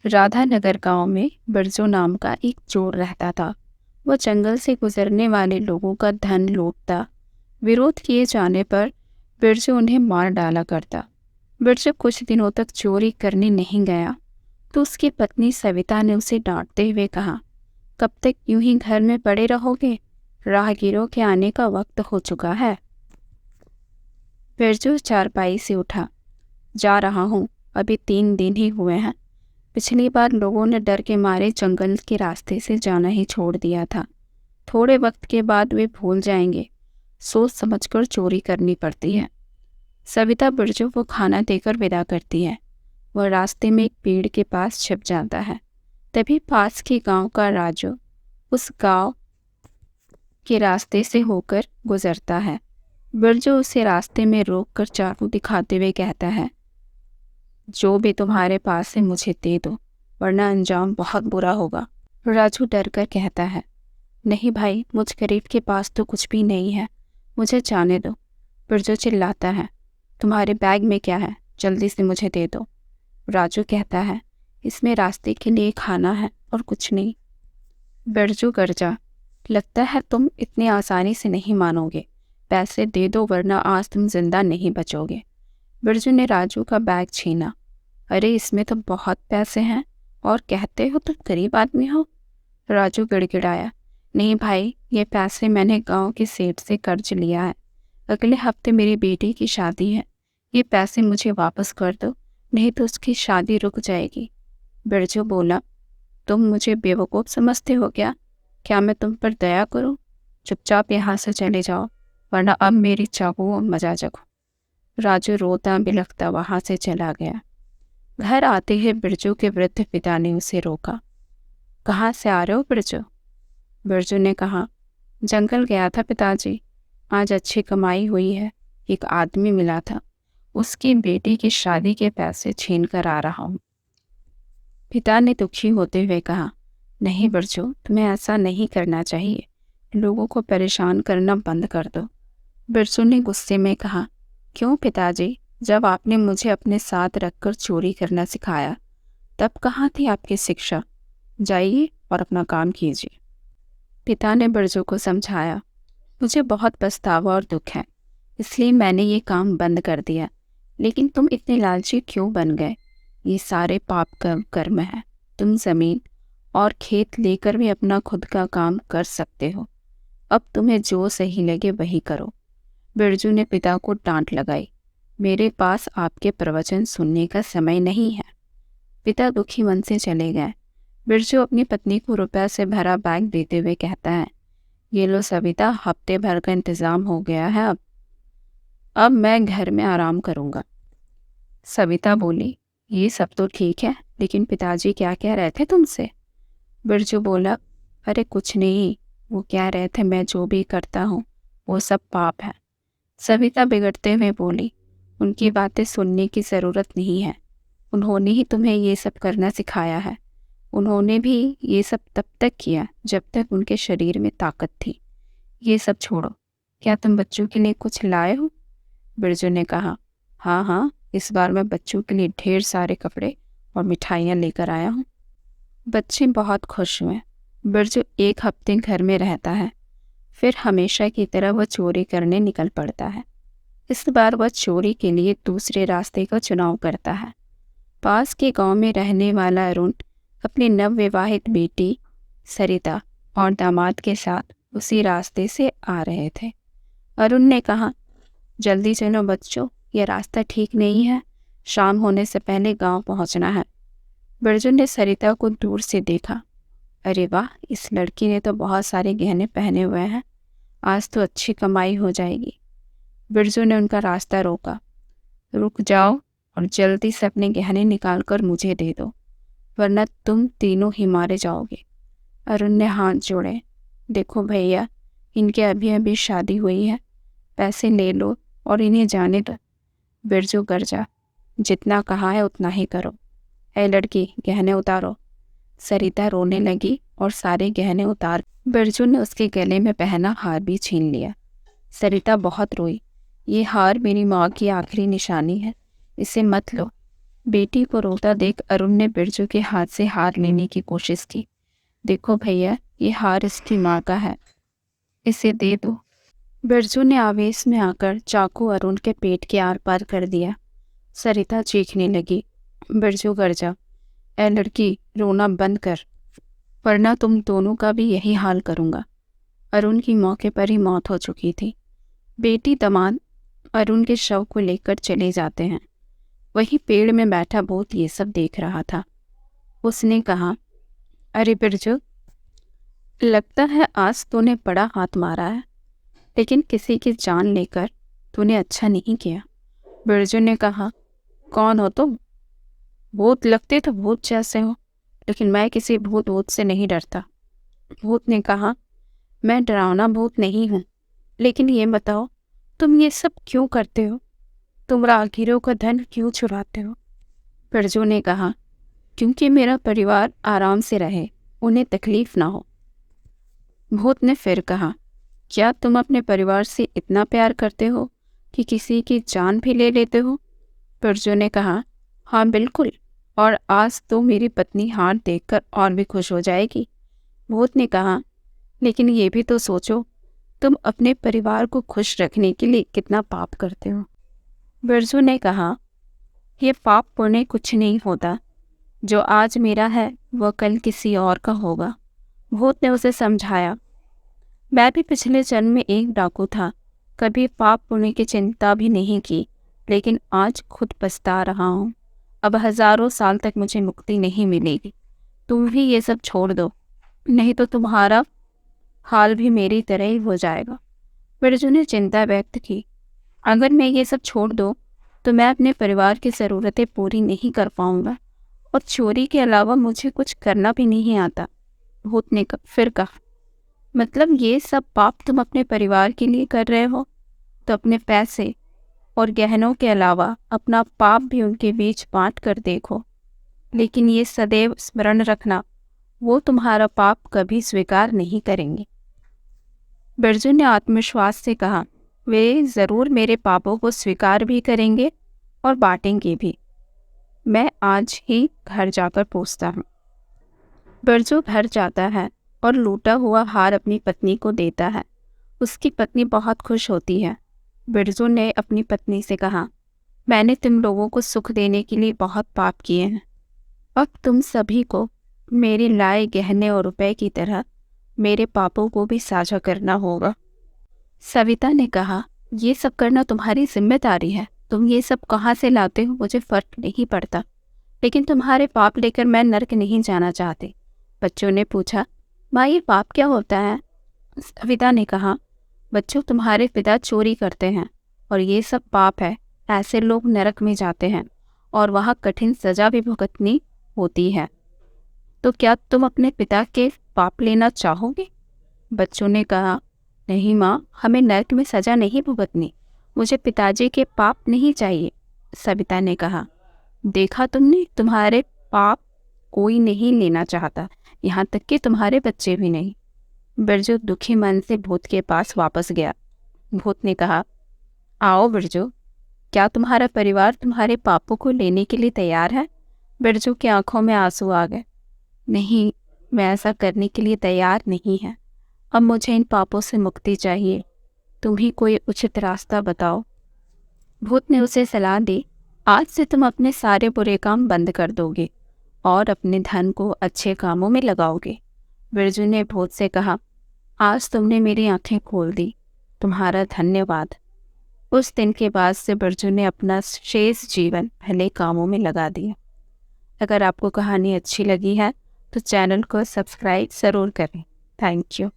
राधानगर गांव में बिरजू नाम का एक चोर रहता था। वह जंगल से गुजरने वाले लोगों का धन लूटता। विरोध किए जाने पर बिरजू उन्हें मार डाला करता। बिरजू कुछ दिनों तक चोरी करने नहीं गया तो उसकी पत्नी सविता ने उसे डांटते हुए कहा, कब तक यूं ही घर में पड़े रहोगे? राहगीरों के आने का वक्त हो चुका है। बिरजू चारपाई से उठा। जा रहा हूँ, अभी 3 दिन ही हुए हैं। पिछली बार लोगों ने डर के मारे जंगल के रास्ते से जाना ही छोड़ दिया था। थोड़े वक्त के बाद वे भूल जाएंगे। सोच समझकर चोरी करनी पड़ती है। सविता बिरजू को खाना देकर विदा करती है। वह रास्ते में एक पेड़ के पास छिप जाता है। तभी पास के गांव का राजू उस गांव के रास्ते से होकर गुजरता है। बिरजू उसे रास्ते में रोककर चाकू दिखाते हुए कहता है, जो भी तुम्हारे पास है मुझे दे दो, वरना अंजाम बहुत बुरा होगा। राजू डरकर कहता है, नहीं भाई, मुझ गरीब के पास तो कुछ भी नहीं है, मुझे जाने दो। बिरजू चिल्लाता है, तुम्हारे बैग में क्या है? जल्दी से मुझे दे दो। राजू कहता है, इसमें रास्ते के लिए खाना है और कुछ नहीं। बिरजू गरजा, लगता है तुम इतनी आसानी से नहीं मानोगे। पैसे दे दो वरना आज तुम जिंदा नहीं बचोगे। बिरजू ने राजू का बैग छीना। अरे, इसमें तो बहुत पैसे हैं और कहते हो तुम गरीब आदमी हो। राजू गिड़गिड़ाया, नहीं भाई, ये पैसे मैंने गांव के सेठ से कर्ज लिया है। अगले हफ्ते मेरी बेटी की शादी है। ये पैसे मुझे वापस कर दो, नहीं तो उसकी शादी रुक जाएगी। बिरजू बोला, तुम मुझे बेवकूफ़ समझते हो क्या? क्या मैं तुम पर दया करूं? चुपचाप यहाँ से चले जाओ, वरना अब मेरी चाकू मजा जगो। राजू रोता बिलखता वहां से चला गया। घर आते ही बिरजू के वृद्ध पिता ने उसे रोका। कहाँ से आ रहे हो बिरजू? बिरजू ने कहा, जंगल गया था पिताजी, आज अच्छी कमाई हुई है। एक आदमी मिला था, उसकी बेटी की शादी के पैसे छीन कर आ रहा हूँ। पिता ने दुखी होते हुए कहा, नहीं बिरजू, तुम्हें ऐसा नहीं करना चाहिए। लोगों को परेशान करना बंद कर दो। बिरजू ने गुस्से में कहा, क्यों पिताजी? जब आपने मुझे अपने साथ रखकर चोरी करना सिखाया तब कहाँ थी आपकी शिक्षा? जाइए और अपना काम कीजिए। पिता ने बिरजू को समझाया, मुझे बहुत पछतावा और दुख है, इसलिए मैंने ये काम बंद कर दिया। लेकिन तुम इतने लालची क्यों बन गए? ये सारे पाप का कर्म है। तुम जमीन और खेत लेकर भी अपना खुद का काम कर सकते हो। अब तुम्हें जो सही लगे वही करो। बिरजू ने पिता को डांट लगाई, मेरे पास आपके प्रवचन सुनने का समय नहीं है। पिता दुखी मन से चले गए। बिरजू अपनी पत्नी को रुपया से भरा बैग देते हुए कहता है, ये लो सविता, हफ्ते भर का इंतजाम हो गया है। अब मैं घर में आराम करूँगा। सविता बोली, ये सब तो ठीक है, लेकिन पिताजी क्या कह रहे थे तुमसे? बिरजू बोला, अरे कुछ नहीं, वो कह रहे थे मैं जो भी करता हूँ वो सब पाप है। सविता बिगड़ते हुए बोली, उनकी बातें सुनने की ज़रूरत नहीं है। उन्होंने ही तुम्हें ये सब करना सिखाया है। उन्होंने भी ये सब तब तक किया जब तक उनके शरीर में ताकत थी। ये सब छोड़ो, क्या तुम बच्चों के लिए कुछ लाए हो? बिरजू ने कहा, हाँ हाँ, इस बार मैं बच्चों के लिए ढेर सारे कपड़े और मिठाइयाँ लेकर आया हूँ। बच्चे बहुत खुश हुए। बिरजू 1 हफ्ते घर में रहता है, फिर हमेशा की तरह वह चोरी करने निकल पड़ता है। इस बार वह चोरी के लिए दूसरे रास्ते का चुनाव करता है। पास के गांव में रहने वाला अरुण अपनी नवविवाहित बेटी सरिता और दामाद के साथ उसी रास्ते से आ रहे थे। अरुण ने कहा, जल्दी चलो बच्चों, यह रास्ता ठीक नहीं है, शाम होने से पहले गांव पहुंचना है। बिरजू ने सरिता को दूर से देखा। अरे वाह, इस लड़की ने तो बहुत सारे गहने पहने हुए हैं, आज तो अच्छी कमाई हो जाएगी। बिरजू ने उनका रास्ता रोका। रुक जाओ और जल्दी से अपने गहने निकाल कर मुझे दे दो, वरना तुम तीनों ही मारे जाओगे। अरुण ने हाथ जोड़े। देखो भैया, इनके अभी अभी शादी हुई है, पैसे ले लो और इन्हें जाने दो। बिरजू गरजा, जितना कहा है उतना ही करो। ऐ लड़की, गहने उतारो। सरिता रोने लगी और सारे गहने उतार बिरजू ने उसके गले में पहना हार भी छीन लिया। सरिता बहुत रोई। ये हार मेरी माँ की आखिरी निशानी है, इसे मत लो। बेटी को रोता देख अरुण ने बिरजू के हाथ से हार लेने की कोशिश की। देखो भैया, ये हार इसकी माँ का है, इसे दे दो। बिरजू ने आवेश में आकर चाकू अरुण के पेट के आर पार कर दिया। सरिता चीखने लगी, बिरजू गर्जा, ए लड़की, रोना बंद कर, वरना तुम दोनों का भी यही हाल करूँगा। अरुण की मौके पर ही मौत हो चुकी थी। बेटी दामाद अरुण के शव को लेकर चले जाते हैं। वही पेड़ में बैठा भूत ये सब देख रहा था। उसने कहा, अरे बिरजू, लगता है आज तूने बड़ा हाथ मारा है, लेकिन किसी की जान लेकर तूने अच्छा नहीं किया। बिरजू ने कहा, कौन हो तुम? भूत लगते तो भूत जैसे हो, लेकिन मैं किसी भूत से नहीं डरता। भूत ने कहा, मैं डरावना भूत नहीं हूँ, लेकिन ये बताओ तुम ये सब क्यों करते हो? तुम राहगीरों का धन क्यों चुराते हो? बिरजू ने कहा, क्योंकि मेरा परिवार आराम से रहे, उन्हें तकलीफ ना हो। भूत ने फिर कहा, क्या तुम अपने परिवार से इतना प्यार करते हो कि किसी की जान भी ले लेते हो? बिरजू ने कहा, हाँ बिल्कुल, और आज तो मेरी पत्नी हार देखकर और भी खुश हो जाएगी। भूत ने कहा, लेकिन ये भी तो सोचो, तुम अपने परिवार को खुश रखने के लिए कितना पाप करते हो। बिरजू ने कहा, ये पाप पुण्य कुछ नहीं होता, जो आज मेरा है वह कल किसी और का होगा। भूत ने उसे समझाया, मैं भी पिछले जन्म में एक डाकू था, कभी पाप पुण्य की चिंता भी नहीं की, लेकिन आज खुद पछता रहा हूँ। अब हजारों साल तक मुझे मुक्ति नहीं मिलेगी। तुम भी ये सब छोड़ दो, नहीं तो तुम्हारा हाल भी मेरी तरह ही हो जाएगा। बिरजू ने चिंता व्यक्त की, अगर मैं ये सब छोड़ दूँ तो मैं अपने परिवार की ज़रूरतें पूरी नहीं कर पाऊंगा, और चोरी के अलावा मुझे कुछ करना भी नहीं आता। भूत ने फिर कहा, मतलब ये सब पाप तुम अपने परिवार के लिए कर रहे हो, तो अपने पैसे और गहनों के अलावा अपना पाप भी उनके बीच बांट कर देखो, लेकिन ये सदैव स्मरण रखना, वो तुम्हारा पाप कभी स्वीकार नहीं करेंगे। बिरजू ने आत्मविश्वास से कहा, वे ज़रूर मेरे पापों को स्वीकार भी करेंगे और बांटेंगे भी। मैं आज ही घर जाकर पूछता हूँ। बिरजू घर जाता है और लूटा हुआ हार अपनी पत्नी को देता है। उसकी पत्नी बहुत खुश होती है। बिरजू ने अपनी पत्नी से कहा, मैंने तुम लोगों को सुख देने के लिए बहुत पाप किए हैं, अब तुम सभी को मेरे लाए गहने और रुपए की तरह मेरे पापों को भी साझा करना होगा। सविता ने कहा, ये सब करना तुम्हारी जिम्मेदारी है, तुम ये सब कहाँ से लाते हो मुझे फर्क नहीं पड़ता, लेकिन तुम्हारे पाप लेकर मैं नर्क नहीं जाना चाहती। बच्चों ने पूछा, माँ ये पाप क्या होता है? सविता ने कहा, बच्चों तुम्हारे पिता चोरी करते हैं और ये सब पाप है, ऐसे लोग नरक में जाते हैं और वहाँ कठिन सजा भी भुगतनी होती है। तो क्या तुम अपने पिता के पाप लेना चाहोगे? बच्चों ने कहा, नहीं माँ, हमें नरक में सजा नहीं भुगतनी, मुझे पिताजी के पाप नहीं चाहिए। सविता ने कहा, देखा तुमने, तुम्हारे पाप कोई नहीं लेना चाहता, यहाँ तक कि तुम्हारे बच्चे भी नहीं। बिरजू दुखी मन से भूत के पास वापस गया। भूत ने कहा, आओ बिरजू, क्या तुम्हारा परिवार तुम्हारे पापों को लेने के लिए तैयार है? बिरजू की आंखों में आंसू आ गए। नहीं, मैं ऐसा करने के लिए तैयार नहीं है। अब मुझे इन पापों से मुक्ति चाहिए, तुम ही कोई उचित रास्ता बताओ। भूत ने उसे सलाह दी, आज से तुम अपने सारे बुरे काम बंद कर दोगे और अपने धन को अच्छे कामों में लगाओगे। बिरजू ने भूत से कहा, आज तुमने मेरी आंखें खोल दी, तुम्हारा धन्यवाद। उस दिन के बाद से बिरजू ने अपना शेष जीवन भले कामों में लगा दिया। अगर आपको कहानी अच्छी लगी है तो चैनल को सब्सक्राइब ज़रूर करें। Thank you.